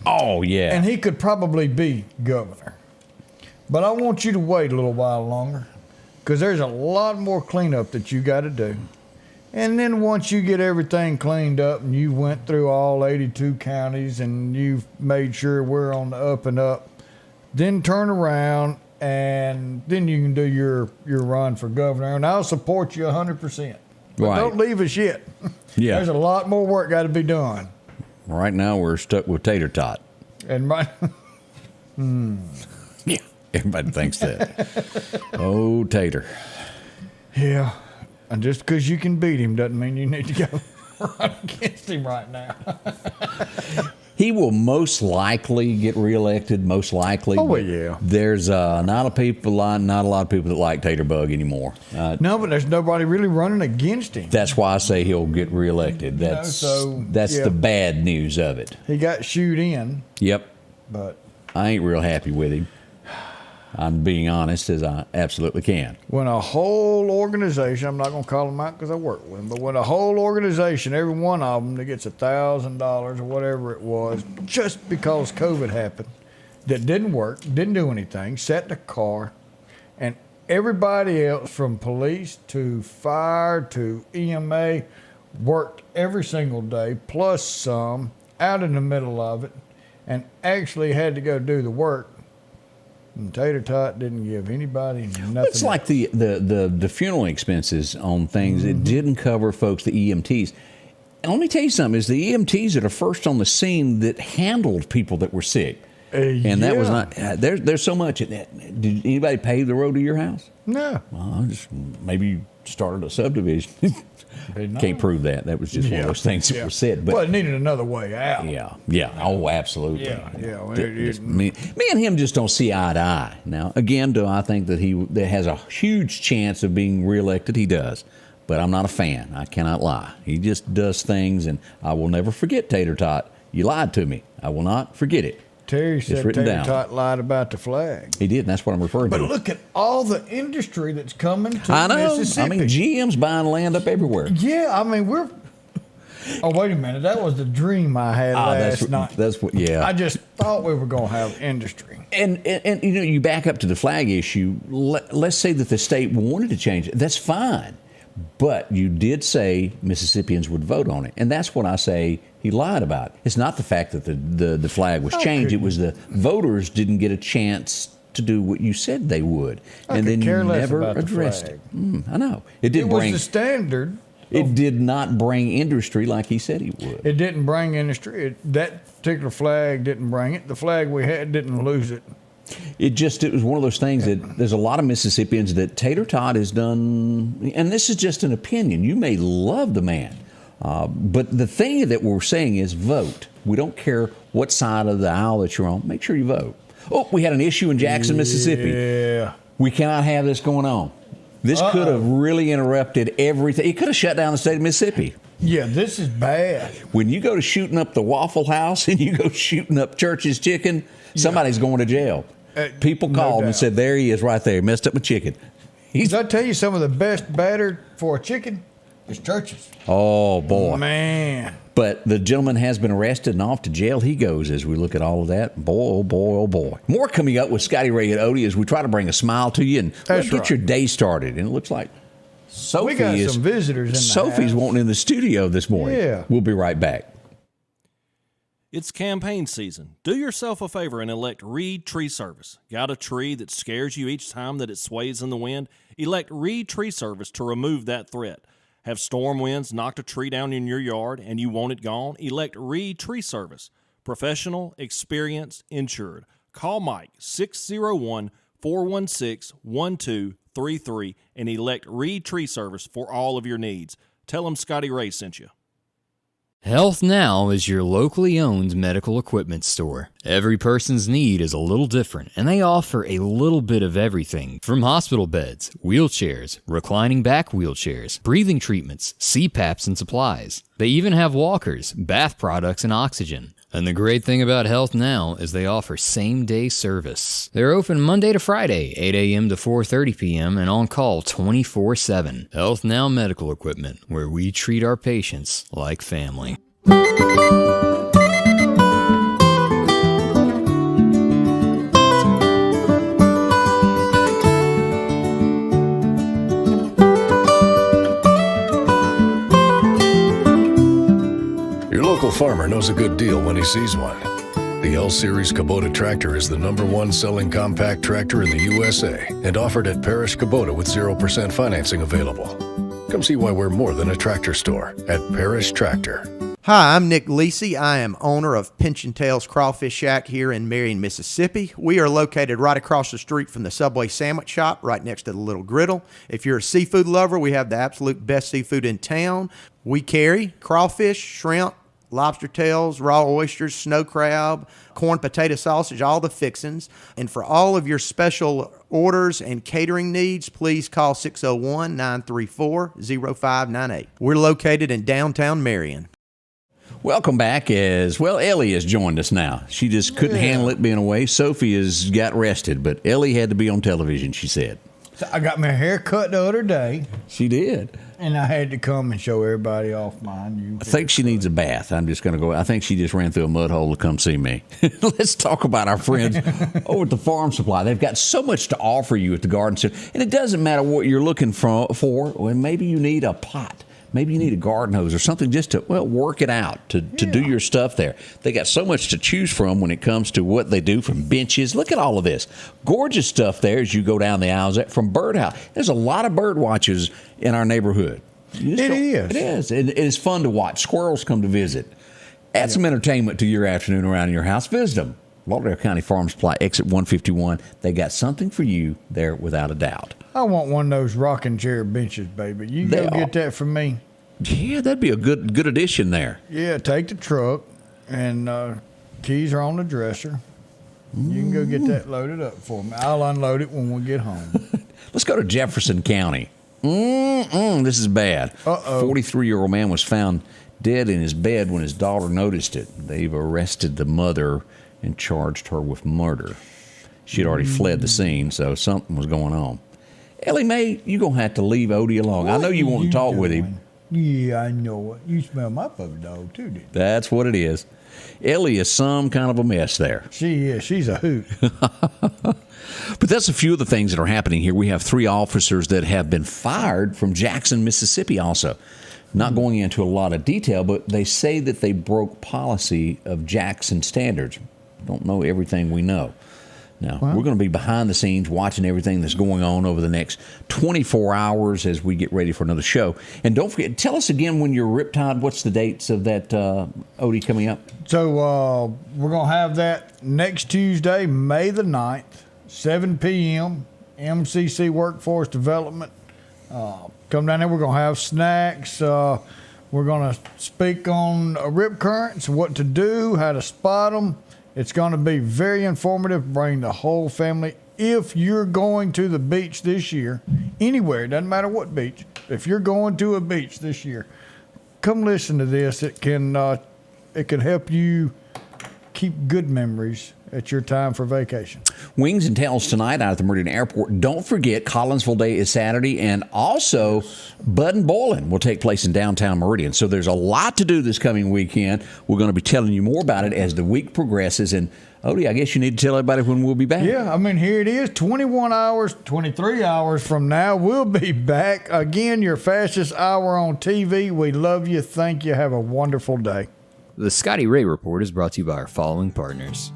Oh, yeah. And he could probably be governor. But I want you to wait a little while longer because there's a lot more cleanup that you got to do. And then once you get everything cleaned up and you went through all 82 counties and you've made sure we're on the up and up, then turn around and then you can do your run for governor. And I'll support you 100%. But don't leave us yet. Yeah. There's a lot more work got to be done. Right now we're stuck with Tater Tot. And Yeah, everybody thinks that. Oh, Tater. Yeah. And just because you can beat him doesn't mean you need to go run against him right now. He will most likely get reelected. Most likely. Oh, yeah. There's not a lot of people that like Tater Bug anymore. No, but there's nobody really running against him. That's why I say he'll get reelected. That's the bad news of it. He got shooed in. Yep. But I ain't real happy with him. I'm being honest as I absolutely can. When a whole organization, I'm not going to call them out because I work with them, but when a whole organization, every one of them that gets $1,000 or whatever it was, just because COVID happened, that didn't work, didn't do anything, sat in a car, and everybody else from police to fire to EMA worked every single day, plus some, out in the middle of it, and actually had to go do the work. And Tater Tot didn't give anybody nothing. It's like the funeral expenses on things. It didn't cover folks, the EMTs. And let me tell you something, is the EMTs that are first on the scene that handled people that were sick. And that was not, there's so much in that. Did anybody pave the road to your house? No. Well, maybe started a subdivision. Can't prove that. That was just one of those things that were said. But well, it needed another way out. Yeah. Oh, absolutely. Yeah. Me and him just don't see eye to eye. Now, again, do I think that he has a huge chance of being reelected? He does. But I'm not a fan. I cannot lie. He just does things, and I will never forget, Tater Tot. You lied to me. I will not forget it. Terry said Tater Tot lied about the flag. He did, and that's what I'm referring to. But look at all the industry that's coming to Mississippi. I mean, GM's buying land up everywhere. Yeah, I mean, we're... Oh, wait a minute. That was the dream I had last night. That's what, yeah. I just thought we were going to have industry. And you know, you back up to the flag issue. Let's say that the state wanted to change it. That's fine. But you did say Mississippians would vote on it. And that's what I say he lied about. It's not the fact that the flag was changed. It was the voters didn't get a chance to do what you said they would. And then you never addressed it. I know. It was the standard. It did not bring industry like he said he would. It didn't bring industry. That particular flag didn't bring it. The flag we had didn't lose it. It was one of those things that there's a lot of Mississippians that Tater Tot has done, and this is just an opinion. You may love the man, but the thing that we're saying is vote. We don't care what side of the aisle that you're on. Make sure you vote. Oh, we had an issue in Jackson, Mississippi. Yeah. We cannot have this going on. This could have really interrupted everything. It could have shut down the state of Mississippi. Yeah, this is bad. When you go to shooting up the Waffle House and you go shooting up Church's Chicken, somebody's going to jail. People called and said, there he is right there. He messed up my chicken. Did I tell you some of the best batter for a chicken is Church's? Oh, boy. Man. But the gentleman has been arrested and off to jail he goes as we look at all of that. Boy, oh, boy, oh, boy. More coming up with Scotty Ray and Odie as we try to bring a smile to you and get your day started. And it looks like we got some visitors in the Sophie's house. wanting in the studio this morning. Yeah. We'll be right back. It's campaign season. Do yourself a favor and elect Reed Tree Service. Got a tree that scares you each time that it sways in the wind? Elect Reed Tree Service to remove that threat. Have storm winds knocked a tree down in your yard and you want it gone? Elect Reed Tree Service. Professional, experienced, insured. Call Mike 601-416-1233 and elect Reed Tree Service for all of your needs. Tell him Scotty Ray sent you. Health Now is your locally owned medical equipment store. Every person's need is a little different, and they offer a little bit of everything from hospital beds, wheelchairs, reclining back wheelchairs, breathing treatments, CPAPs and supplies. They even have walkers, bath products, and oxygen. And the great thing about Health Now is they offer same-day service. They're open Monday to Friday, 8 a.m. to 4:30 p.m. and on call 24/7. Health Now Medical Equipment, where we treat our patients like family. Your local farmer knows a good deal when he sees one. The L-Series Kubota tractor is the #1 selling compact tractor in the USA and offered at Parish Kubota with 0% financing available. Come see why we're more than a tractor store at Parish Tractor. Hi, I'm Nick Lisi. I am owner of Pinch and Tails Crawfish Shack here in Marion, Mississippi. We are located right across the street from the Subway Sandwich Shop, right next to the Little Griddle. If you're a seafood lover, we have the absolute best seafood in town. We carry crawfish, shrimp, lobster tails, raw oysters, snow crab, corn potato sausage, all the fixings. And for all of your special orders and catering needs, please call 601-934-0598. We're located in downtown Marion. Welcome back. As well, Ellie has joined us now. She just couldn't handle it being away. Sophie has got rested, but Ellie had to be on television, she said. So I got my hair cut the other day. She did. And I had to come and show everybody off mine. I think she needs a bath. I'm just going to go. I think she just ran through a mud hole to come see me. Let's talk about our friends over at the Farm Supply. They've got so much to offer you at the garden center. And it doesn't matter what you're looking for. Well, maybe you need a pot. Maybe you need a garden hose or something just to, work it out, to do your stuff there. They got so much to choose from when it comes to what they do, from benches. Look at all of this. Gorgeous stuff there as you go down the aisles. From birdhouse. There's a lot of bird watchers in our neighborhood. It is. It is fun to watch. Squirrels come to visit. Add some entertainment to your afternoon around your house. Visit them. Lauderdale County Farm Supply, exit 151. They got something for you there without a doubt. I want one of those rocking chair benches, baby. You go get that for me. Yeah, that'd be a good addition there. Yeah, take the truck, and keys are on the dresser. You can go get that loaded up for me. I'll unload it when we get home. Let's go to Jefferson County. This is bad. 43-year-old man was found dead in his bed when his daughter noticed it. They've arrested the mother and charged her with murder. She had already fled the scene, so something was going on. Ellie Mae, you're going to have to leave Odie alone. I know you want to talk with him. Yeah, I know it. You smell my puppy dog, too, didn't you? That's what it is. Ellie is some kind of a mess there. She is. She's a hoot. But that's a few of the things that are happening here. We have 3 officers that have been fired from Jackson, Mississippi also. Not going into a lot of detail, but they say that they broke policy of Jackson standards. Don't know everything we know. Now, we're going to be behind the scenes watching everything that's going on over the next 24 hours as we get ready for another show. And don't forget, tell us again when you're Riptide, what's the dates of that Odie coming up? So we're going to have that next Tuesday, May the 9th, 7 p.m., MCC Workforce Development. Come down there. We're going to have snacks. We're going to speak on rip currents, what to do, how to spot them. It's going to be very informative. Bring the whole family. If you're going to the beach this year, anywhere, it doesn't matter what beach, if you're going to a beach this year, come listen to this. It can help you keep good memories at your time for vacation. Wings and Tails tonight out at the Meridian Airport. Don't forget, Collinsville Day is Saturday, and also Bud and Boiling will take place in downtown Meridian. So there's a lot to do this coming weekend. We're going to be telling you more about it as the week progresses. And, Odie, I guess you need to tell everybody when we'll be back. Yeah, I mean, here it is, 23 hours from now. We'll be back. Again, your fastest hour on TV. We love you. Thank you. Have a wonderful day. The Scotty Ray Report is brought to you by our following partners: